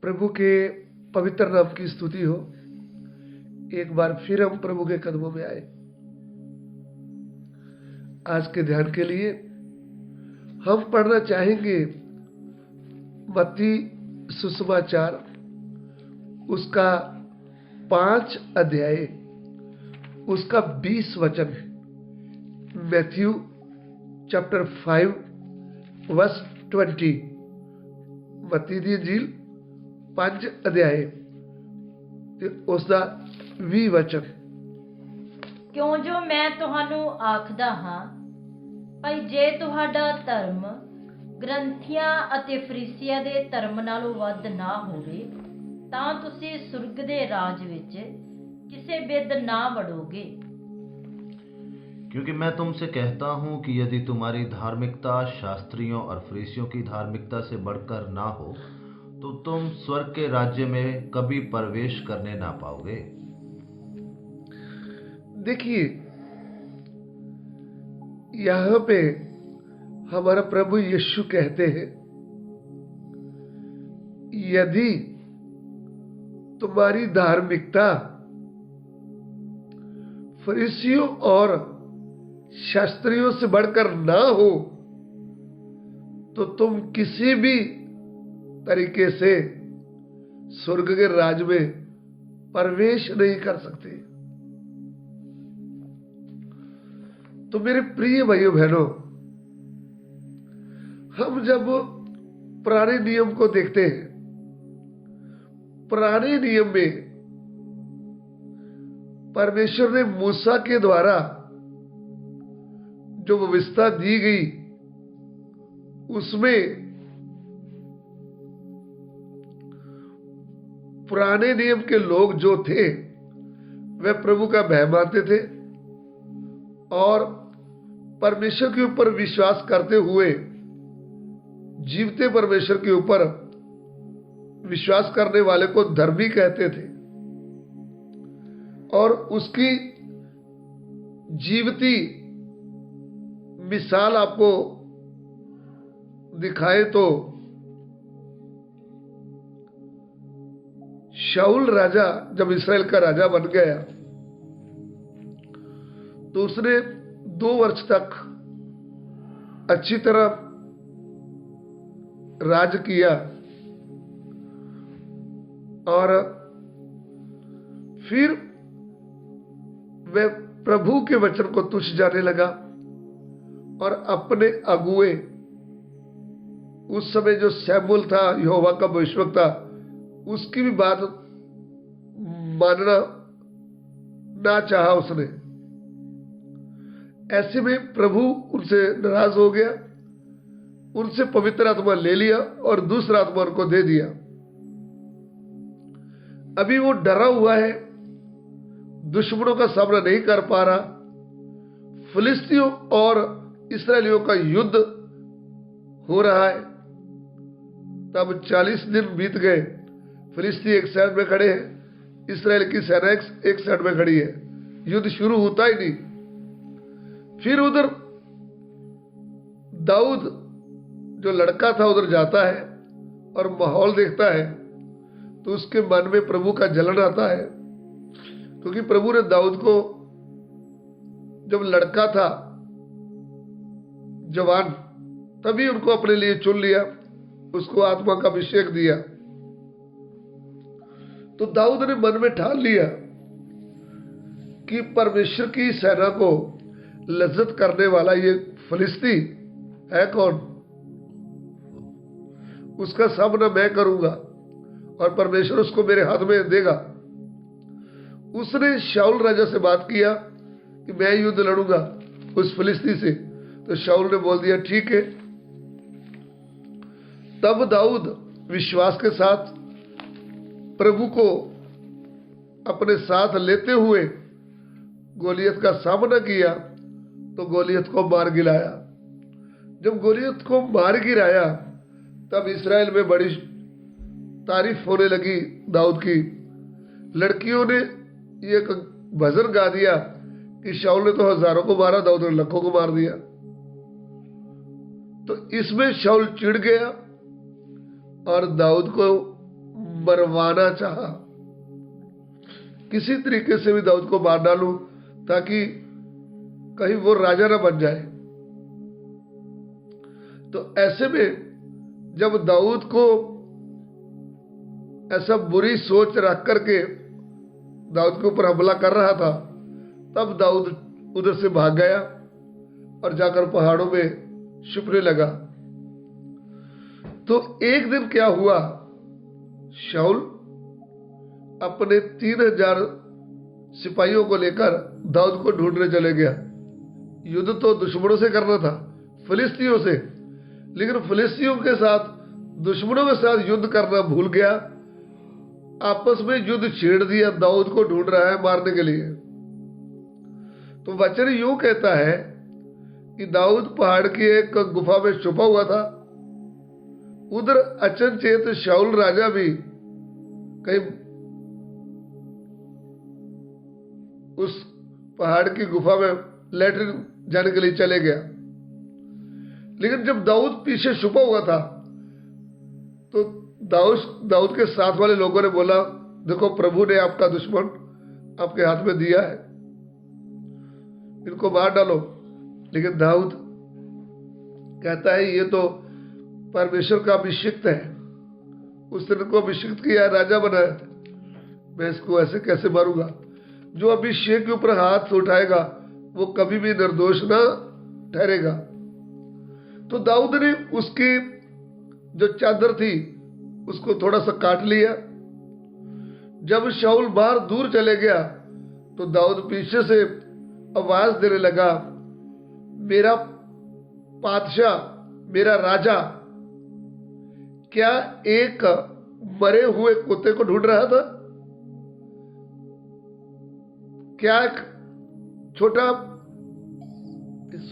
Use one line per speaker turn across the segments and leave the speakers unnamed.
प्रभु के पवित्र नाम की स्तुति हो। एक बार फिर हम प्रभु के कदमों में आए। आज के ध्यान के लिए हम पढ़ना चाहेंगे मत्ती सुसमाचार उसका 5 अध्याय उसका 20 वचन है। Matthew chapter 5 verse 20। मत्ती दी इंजील 5 अध्याय ते उसका 20 वचन।
क्यों जो मैं ਤੁਹਾਨੂੰ ਆਖਦਾ ਹਾਂ ਭਾਈ ਜੇ ਤੁਹਾਡਾ ਧਰਮ ਗ੍ਰੰਥੀਆਂ ਅਤੇ ਫਰੀਸੀਆਂ ਦੇ ਧਰਮ ਨਾਲੋਂ ਵੱਧ ਨਾ ਹੋਵੇ ਤਾਂ ਤੁਸੀਂ ਸੁਰਗ ਦੇ ਰਾਜ ਵਿੱਚ ਕਿਸੇ ਬਿਧ ਨਾ ਵੜੋਗੇ।
क्योंकि मैं तुमसे कहता हूं कि यदि तुम्हारी धार्मिकता शास्त्रियों और फरीसियों की धार्मिकता से बढ़कर ना हो तो तुम स्वर्ग के राज्य में कभी प्रवेश करने ना पाओगे।
देखिए, यहां पे हमारा प्रभु यीशु कहते हैं, यदि तुम्हारी धार्मिकता फरीसियों और शास्त्रियों से बढ़कर ना हो तो तुम किसी भी तरीके से स्वर्ग के राज में प्रवेश नहीं कर सकते। तो मेरे प्रिय भाइयों बहनों, हम जब पुराने नियम को देखते हैं, पुराने नियम में परमेश्वर ने मूसा के द्वारा जो व्यवस्था दी गई उसमें पुराने नियम के लोग जो थे वे प्रभु का भय मानते थे और परमेश्वर के ऊपर विश्वास करते हुए जीवते परमेश्वर के ऊपर विश्वास करने वाले को धर्मी कहते थे। और उसकी जीवती मिसाल आपको दिखाए तो शाऊल राजा जब इस्राएल का राजा बन गया तो उसने 2 वर्ष तक अच्छी तरह राज किया और फिर वह प्रभु के वचन को तुच्छ जाने लगा और अपने अगुए, उस समय जो सैमुएल था यहोवा का भविष्यवक्ता, उसकी भी बात मानना ना चाहा उसने। ऐसे में प्रभु उनसे नाराज हो गया, उनसे पवित्र आत्मा ले लिया और दूसरा आत्मा उनको दे दिया। अभी वो डरा हुआ है, दुश्मनों का सामना नहीं कर पा रहा। फिलिस्तियों और इस्राएलियों का युद्ध हो रहा है। तब 40 दिन बीत गए। फिलिस्ती एक साइड में खड़े हैं, इस्राएल की सेना एक साइड में खड़ी है। युद्ध शुरू होता ही नहीं। फिर उधर दाऊद जो लड़का था उधर जाता है और माहौल देखता है तो उसके मन में प्रभु का जलन आता है, क्योंकि प्रभु ने दाऊद को जब लड़का था जवान तभी उनको अपने लिए चुन लिया, उसको आत्मा का अभिषेक दिया। तो दाऊद ने मन में ठान लिया कि परमेश्वर की सेना को लज्जत करने वाला ये फिलिस्ती है कौन, उसका सामना मैं करूंगा और परमेश्वर उसको मेरे हाथ में देगा। उसने शाऊल राजा से बात किया कि मैं युद्ध लड़ूंगा उस फिलिस्ती से। तो शाऊल ने बोल दिया ठीक है। तब दाऊद विश्वास के साथ प्रभु को अपने साथ लेते हुए गोलियत का सामना किया तो गोलियत को मार गिराया। जब गोलियत को मार गिराया तब इस्राएल में बड़ी तारीफ होने लगी दाऊद की। लड़कियों ने ये भजन गा दिया कि शाऊल ने तो हजारों को मारा, दाऊद ने लाखों को मार दिया। तो इसमें शाऊल चिढ़ गया और दाऊद को मरवाना चाहा, किसी तरीके से भी दाऊद को मार डालूं ताकि कहीं वो राजा ना बन जाए। तो ऐसे में जब दाऊद को ऐसा बुरी सोच रख करके दाऊद के ऊपर हमला कर रहा था, तब दाऊद उधर से भाग गया और जाकर पहाड़ों में छुपने लगा। तो एक दिन क्या हुआ, शाऊल अपने 3000 सिपाहियों को लेकर दाऊद को ढूंढने चले गया। युद्ध तो दुश्मनों से करना था, फिलिस्तियों से, लेकिन फिलिस्तियों के साथ, दुश्मनों के साथ युद्ध करना भूल गया। आपस में युद्ध छेड़ दिया, दाऊद को ढूंढ रहा है मारने के लिए। तो वचन यूं कहता है कि दाऊद पहाड़ की एक गुफा में छुपा हुआ था। उधर अचनचेत शाऊल राजा भी कहीं उस पहाड़ की गुफा में लैट्रिन जाने के लिए चले गया। लेकिन जब दाऊद पीछे छुपा हुआ था तो दाऊद के साथ वाले लोगों ने बोला, देखो प्रभु ने आपका दुश्मन आपके हाथ में दिया है, इनको मार डालो। लेकिन दाऊद कहता है ये तो परमेश्वर का अभिषिक्त है, उसने इनको अभिषिक्त किया है, राजा बनाया, मैं इसको ऐसे कैसे मारूंगा। जो अभिषेक के ऊपर हाथ उठाएगा वो कभी भी निर्दोष ना ठहरेगा। तो दाऊद ने उसकी जो चादर थी उसको थोड़ा सा काट लिया। जब शाऊल बाहर दूर चले गया तो दाऊद पीछे से आवाज देने लगा, मेरा पादशाह, मेरा राजा क्या एक मरे हुए कुत्ते को ढूंढ रहा था? क्या एक छोटा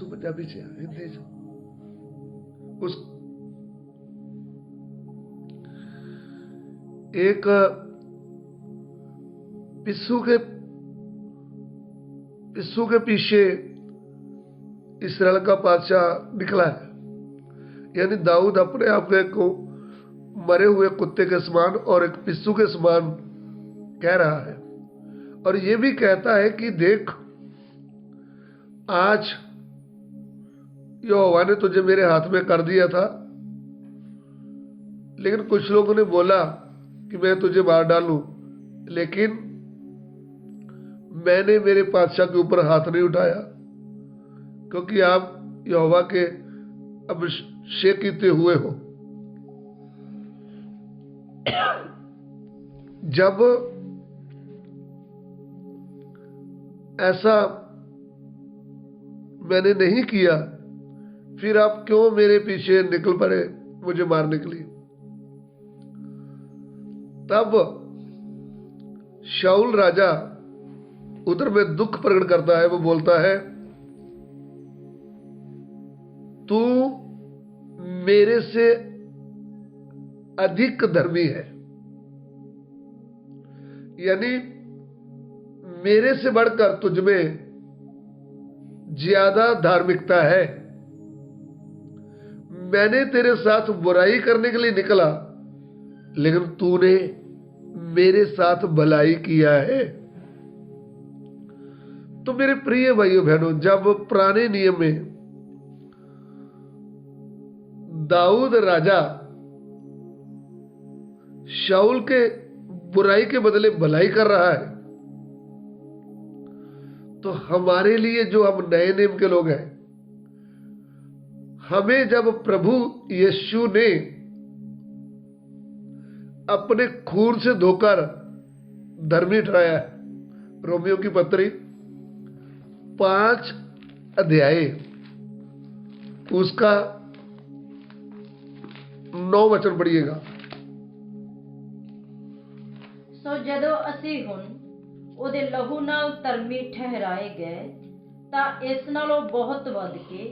पंजाबी से हिंदी से उस एक पिस्सू के पीछे इस्राएल का बादशाह निकला है। यानी दाऊद अपने आप को मरे हुए कुत्ते के समान और एक पिस्सू के समान कह रहा है, और ये भी कहता है कि देख, आज यहोवा ने तुझे मेरे हाथ में कर दिया था, लेकिन कुछ लोगों ने बोला कि मैं तुझे मार डालूं, लेकिन मैंने मेरे पादशाह के ऊपर हाथ नहीं उठाया, क्योंकि आप यहोवा के अभिषेक किए हुए हो। जब ऐसा मैंने नहीं किया, फिर आप क्यों मेरे पीछे निकल पड़े मुझे मारने के लिए? तब शाऊल राजा उधर में दुख प्रकट करता है। वो बोलता है, तू मेरे से अधिक धर्मी है, यानी मेरे से बढ़कर तुझ में ज्यादा धार्मिकता है। मैंने तेरे साथ बुराई करने के लिए निकला, लेकिन तूने मेरे साथ भलाई किया है। तो मेरे प्रिय भाइयों बहनों, जब पुराने नियम में दाऊद राजा शाऊल के बुराई के बदले भलाई कर रहा है, तो हमारे लिए जो हम नए नियम के लोग हैं, हमें जब प्रभु यीशु ने अपने खून से धोकर धर्मी ठहराया है, रोमियो की पत्री 5 अध्याय उसका 9 वचन पढ़िएगा।
सो जदों ਅਸੀਂ ਹੁਣ ਉਹਦੇ ਲਹੂ ਨਾਲ ਧਰਮੀ ਠਹਿਰਾਏ ਗਏ, ਤਾਂ ਇਸ ਨਾਲੋਂ ਬਹੁਤ ਵੱਧ ਕੇ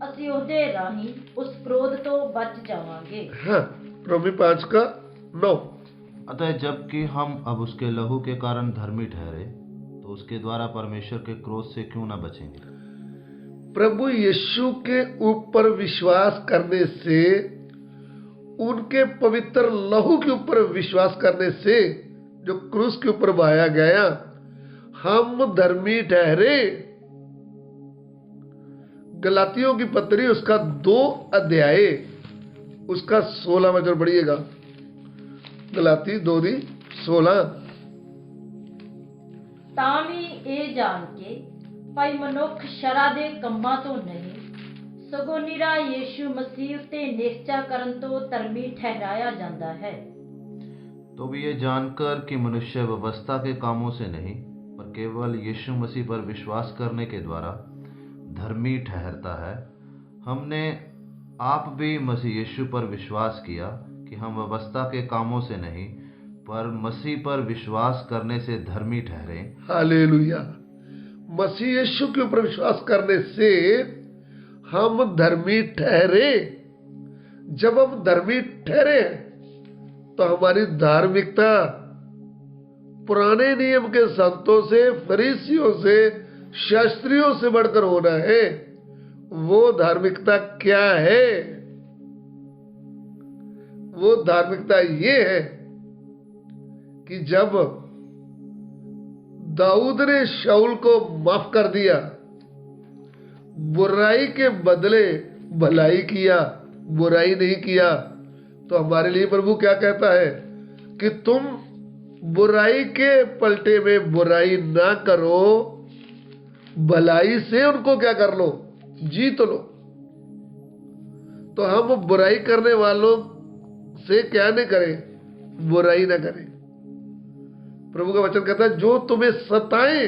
ਅਸੀਂ ਉਹਦੇ ਰਾਹੀਂ ਉਸ क्रोध ਤੋਂ ਬਚ ਜਾਵਾਂਗੇ।
हाँ, रोमी 5 का 9।
अतः जबकि हम अब उसके लहू के कारण धर्मी ठहरे, तो उसके द्वारा परमेश्वर के क्रोध से क्यों न बचेंगे?
प्रभु यीशु के ऊपर विश्वास करने से उनके पवित्र लहू के ऊपर विश्वास करने से, जो क्रूस के ऊपर बहाया गया, हम धर्मी ठहरे। गलातियों की पत्री उसका 2 अध्याय उसका 16 वचन पढ़िएगा। गलाती 2:16।
ਤਾਂ ਵੀ ਇਹ ਜਾਣ ਕੇ ਭਾਈ ਮਨੁੱਖ ਸ਼ਰਾਂ ਦੇ ਕੰਮਾਂ ਤੋਂ ਨਹੀਂ ਸਗੋਂ ਨਿਰਾ ਯੀਸ਼ੂ ਮਸੀਹ ਉੱਤੇ ਨਿਸ਼ਚਾ ਕਰਨ ਤੋਂ ਧਰਮੀ ਠਹਿਰਾਇਆ ਜਾਂਦਾ ਹੈ।
तो भी ये जानकर कि मनुष्य व्यवस्था के कामों से नहीं पर केवल यीशु मसीह पर विश्वास करने के द्वारा धर्मी ठहरता है, हमने आप भी मसीह यीशु पर विश्वास किया कि हम व्यवस्था के कामों से नहीं पर मसीह पर विश्वास करने से धर्मी ठहरे।
हालेलुया। मसीह यीशु के ऊपर विश्वास करने से हम धर्मी ठहरे। जब हम धर्मी ठहरे तो हमारी धार्मिकता पुराने नियम के संतों से, फरीसियों से, शास्त्रियों से बढ़कर होना है। वो धार्मिकता क्या है? वो धार्मिकता ये है कि जब दाऊद ने शाऊल को माफ कर दिया, बुराई के बदले भलाई किया, बुराई नहीं किया, तो हमारे लिए प्रभु क्या कहता है कि तुम बुराई के पलटे में बुराई ना करो, भलाई से उनको क्या कर लो, जीत लो। तो हम बुराई करने वालों से क्या नहीं करें, बुराई ना करें। प्रभु का वचन कहता है जो तुम्हें सताएं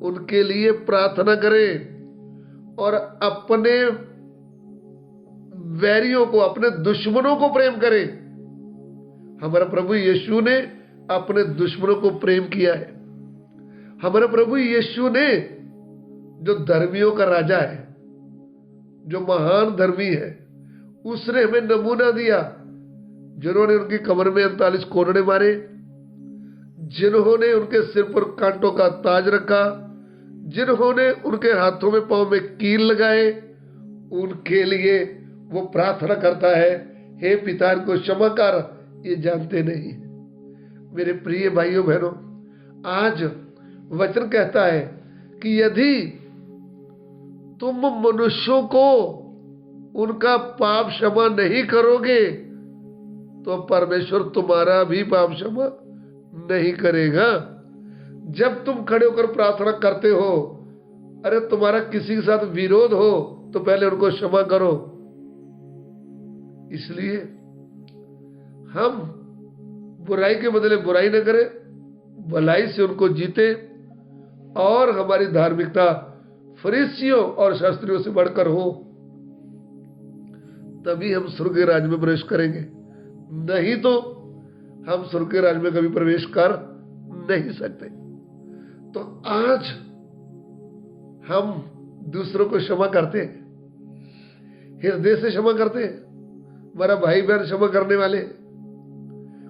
उनके लिए प्रार्थना करें और अपने वैरियों को, अपने दुश्मनों को प्रेम करें। हमारा प्रभु यीशु ने अपने दुश्मनों को प्रेम किया है। हमारे प्रभु यीशु ने, जो धर्मियों का राजा है, जो महान धर्मी है, उसने हमें नमूना दिया। जिन्होंने उनकी कमर में 39 कोड़े मारे, जिन्होंने उनके सिर पर कांटों का ताज रखा, जिन्होंने उनके हाथों में पांव में कील लगाए, उनके लिए वो प्रार्थना करता है, हे पिता इनको क्षमा कर, ये जानते नहीं। मेरे प्रिय भाइयों बहनों, आज वचन कहता है कि यदि तुम मनुष्यों को उनका पाप क्षमा नहीं करोगे तो परमेश्वर तुम्हारा भी पाप क्षमा नहीं करेगा। जब तुम खड़े होकर प्रार्थना करते हो, अरे तुम्हारा किसी के साथ विरोध हो तो पहले उनको क्षमा करो। इसलिए हम बुराई के बदले बुराई न करें, भलाई से उनको जीते और हमारी धार्मिकता फरीसियों और शास्त्रियों से बढ़कर हो, तभी हम स्वर्ग के राज्य में प्रवेश करेंगे। नहीं तो हम स्वर्ग के राज्य में कभी प्रवेश कर नहीं सकते। तो आज हम दूसरों को क्षमा करते हैं, हृदय से क्षमा करते हैं। हमारा भाई बहन क्षमा करने वाले,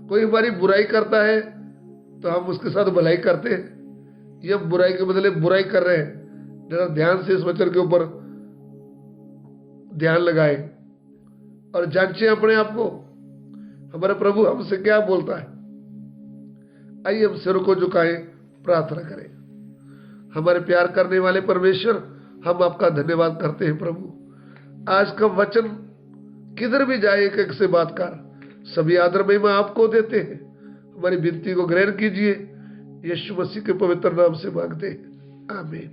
कोई हमारी बुराई करता है तो हम उसके साथ भलाई करते हैं या बुराई के बदले बुराई कर रहे हैं। जरा ध्यान से इस वचन के ऊपर ध्यान लगाए और जांचे अपने आप को, हमारा प्रभु हमसे क्या बोलता है। आइए हम सिर को झुकाएं, प्रार्थना करें। हमारे प्यार करने वाले परमेश्वर, हम आपका धन्यवाद करते हैं प्रभु। आज का वचन किधर भी जाए एक एक से बात कर, सभी आदर महिमा आपको देते हैं। हमारी विनती को ग्रहण कीजिए, यीशु मसीह के पवित्र नाम से मांगते हैं, आमीन।